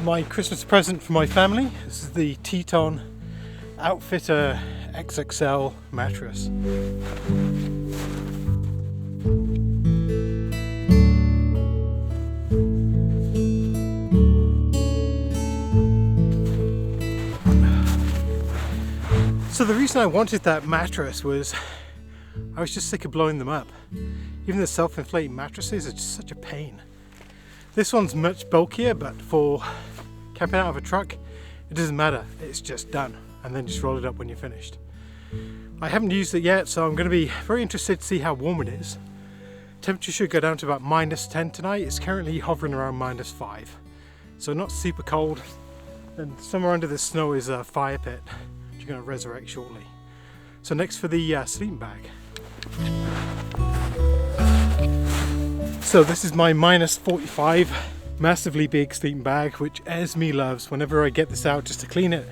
My Christmas present for my family. This is the TETON Outfitter XXL mattress. So the reason I wanted that mattress was I was just sick of blowing them up. Even the self-inflating mattresses are just such a pain. This one's much bulkier, but for camping out of a truck, it doesn't matter. It's just done, and then just roll it up when you're finished. I haven't used it yet, so I'm going to be very interested to see how warm it is. Temperature should go down to about -10 tonight. It's currently hovering around -5, so not super cold. And somewhere under the snow is a fire pit, which you're going to resurrect shortly. So next for the sleeping bag. So this is my -45 massively big sleeping bag, which Esme loves. Whenever I get this out just to clean it,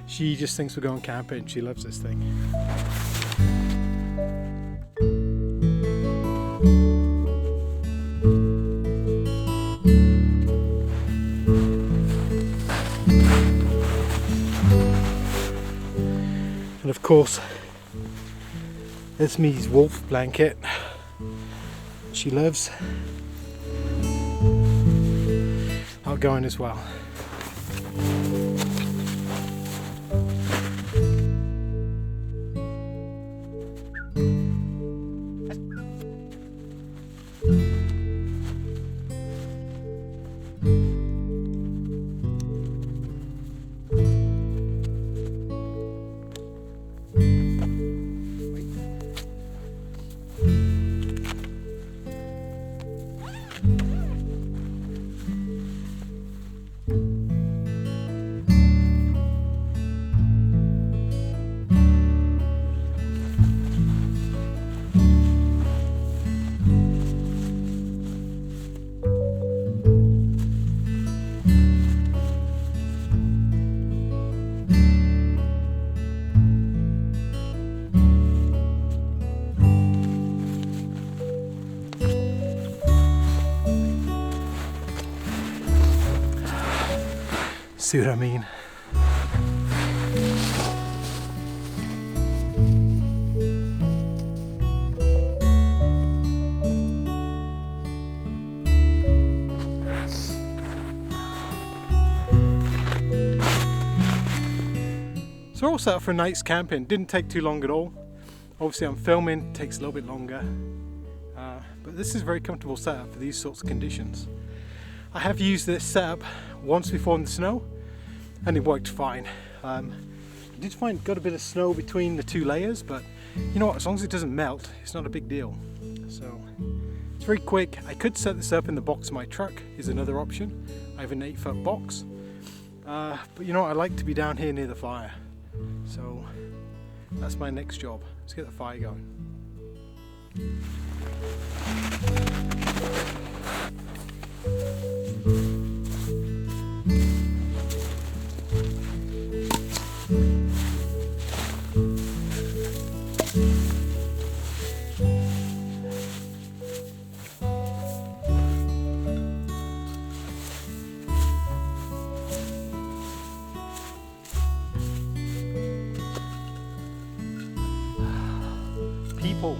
she just thinks we're going camping. She loves this thing. And of course, Esme's wolf blanket. She loves. Outgoing as well. See what I mean? So we're all set up for a night's camping. Didn't take too long at all. Obviously I'm filming, takes a little bit longer. But this is a very comfortable setup for these sorts of conditions. I have used this setup once before in the snow, and it worked fine. I did find got a bit of snow between the two layers, but you know what, as long as it doesn't melt, it's not a big deal. So it's very quick. I could set this up in the box of my truck, is another option. I have an 8-foot box, but you know what, I like to be down here near the fire. So that's my next job. Let's get the fire going. People.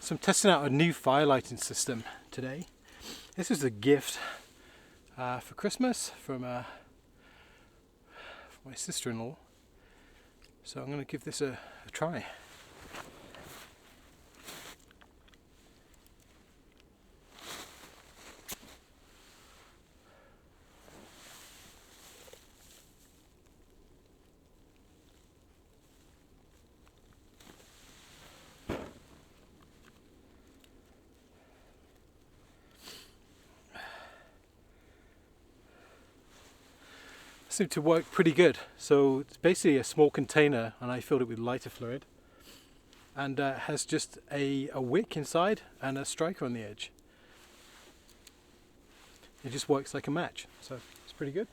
So I'm testing out a new fire lighting system today. This is a gift for Christmas from my sister-in-law. So I'm going to give this a try. seemed to work pretty good. So it's basically a small container, and I filled it with lighter fluid, and has just a wick inside and a striker on the edge. It just works like a match, so it's pretty good.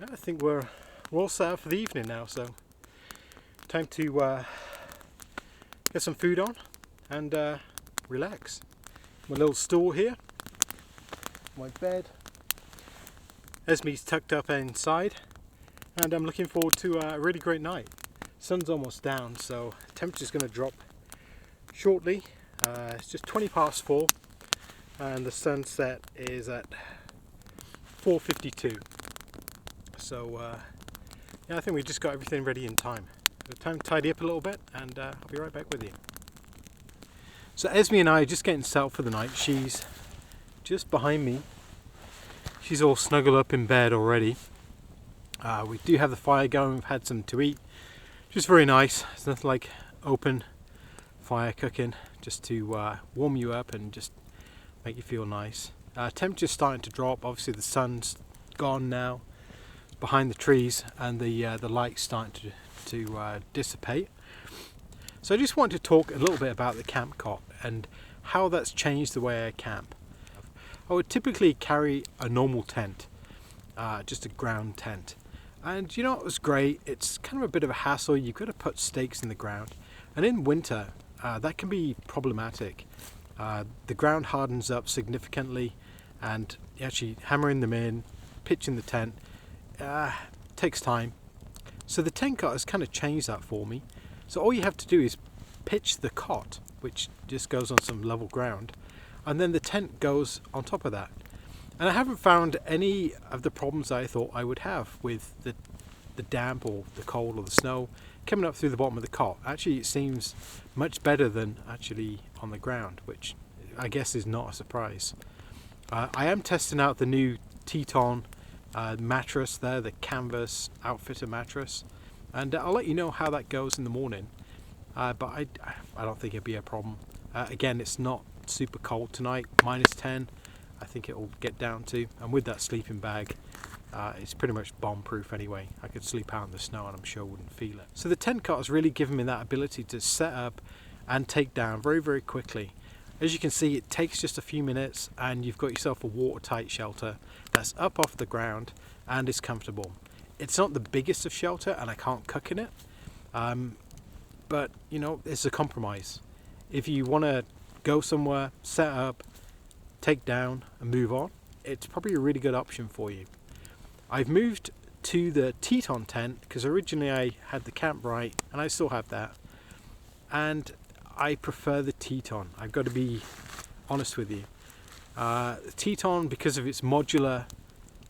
I think we're all set up for the evening now, so time to get some food on and relax. My little stool here, my bed. Esme's tucked up inside, and I'm looking forward to a really great night. Sun's almost down, so temperature's going to drop shortly. It's just 20 past 4, and the sunset is at 4:52. So yeah, I think we just got everything ready in time. So time to tidy up a little bit, and I'll be right back with you. So Esme and I are just getting set up for the night. She's just behind me. She's all snuggled up in bed already. We do have the fire going. We've had some to eat, just very nice. It's nothing like open fire cooking, just to warm you up and just make you feel nice. Temperature's starting to drop. Obviously the sun's gone now behind the trees, and the light's starting to dissipate. So I just wanted to talk a little bit about the camp cot and how that's changed the way I camp. I would typically carry a normal tent, just a ground tent, and you know it was great. It's kind of a bit of a hassle. You've got to put stakes in the ground, and in winter that can be problematic. The ground hardens up significantly, and actually hammering them in, pitching the tent, takes time. So the tent cot has kind of changed that for me. So all you have to do is pitch the cot, which just goes on some level ground, and then the tent goes on top of that. And I haven't found any of the problems I thought I would have with the damp or the cold or the snow coming up through the bottom of the cot. Actually, it seems much better than actually on the ground, which I guess is not a surprise. I am testing out the new TETON mattress there, the canvas outfitter mattress, and I'll let you know how that goes in the morning, but I don't think it'll be a problem. Again, it's not super cold tonight, -10 I think it will get down to, and with that sleeping bag it's pretty much bomb proof anyway. I could sleep out in the snow and I'm sure I wouldn't feel it. So the tent cot has really given me that ability to set up and take down very, very quickly. As you can see, it takes just a few minutes and you've got yourself a watertight shelter that's up off the ground and is comfortable. It's not the biggest of shelter and I can't cook in it, but you know, it's a compromise. If you want to go somewhere, set up, take down and move on, it's probably a really good option for you. I've moved to the TETON tent because originally I had the Camprite and I still have that, and I prefer the TETON. I've got to be honest with you. The TETON, because of its modular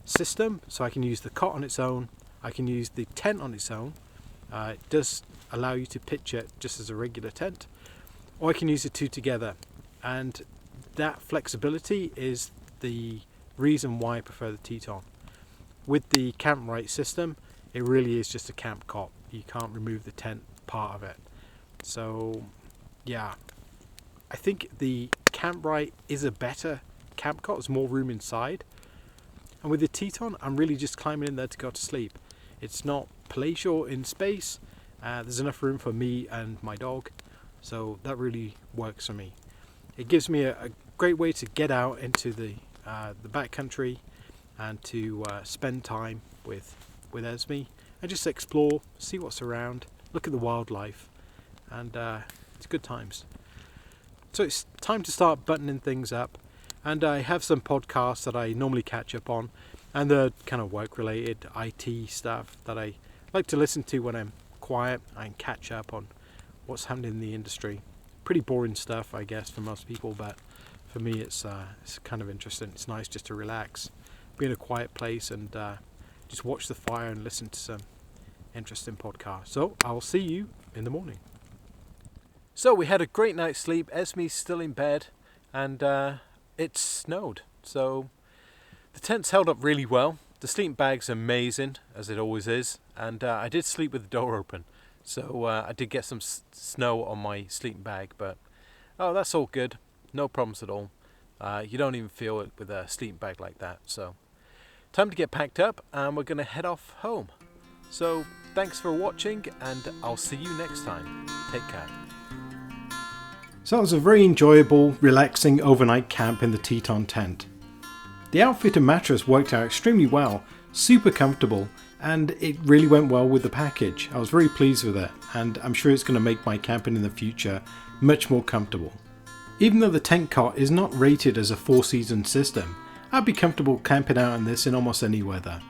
system, so I can use the cot on its own, I can use the tent on its own. It does allow you to pitch it just as a regular tent, or I can use the two together, and that flexibility is the reason why I prefer the TETON. With the Camprite system, it really is just a camp cot. You can't remove the tent part of it. So yeah, I think the Camprite is a better camp cot. There's more room inside, and with the TETON I'm really just climbing in there to go to sleep. It's not palatial in space. There's enough room for me and my dog, so that really works for me. It gives me a great way to get out into the backcountry and to spend time with Esme and just explore, see what's around, look at the wildlife, and it's good times. So it's time to start buttoning things up, and I have some podcasts that I normally catch up on. and the kind of work-related IT stuff that I like to listen to when I'm quiet. I can catch up on what's happening in the industry. Pretty boring stuff, I guess, for most people, but for me it's kind of interesting. It's nice just to relax, be in a quiet place and just watch the fire and listen to some interesting podcasts. So I'll see you in the morning. So we had a great night's sleep. Esme's still in bed, and it snowed, so the tent's held up really well. The sleeping bag's amazing, as it always is, and I did sleep with the door open, so I did get some snow on my sleeping bag, but that's all good, no problems at all. You don't even feel it with a sleeping bag like that. So time to get packed up, and we're going to head off home. So thanks for watching, and I'll see you next time. Take care. So it was a very enjoyable, relaxing overnight camp in the TETON tent. The outfit and mattress worked out extremely well, super comfortable, and it really went well with the package. I was very pleased with it, and I'm sure it's going to make my camping in the future much more comfortable. Even though the tent cot is not rated as a 4-season system, I'd be comfortable camping out in this in almost any weather.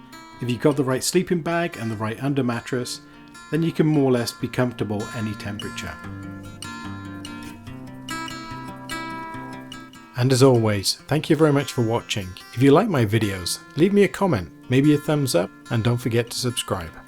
If you've got the right sleeping bag and the right under mattress, then you can more or less be comfortable any temperature. And as always, thank you very much for watching. If you like my videos, leave me a comment, maybe a thumbs up, and don't forget to subscribe.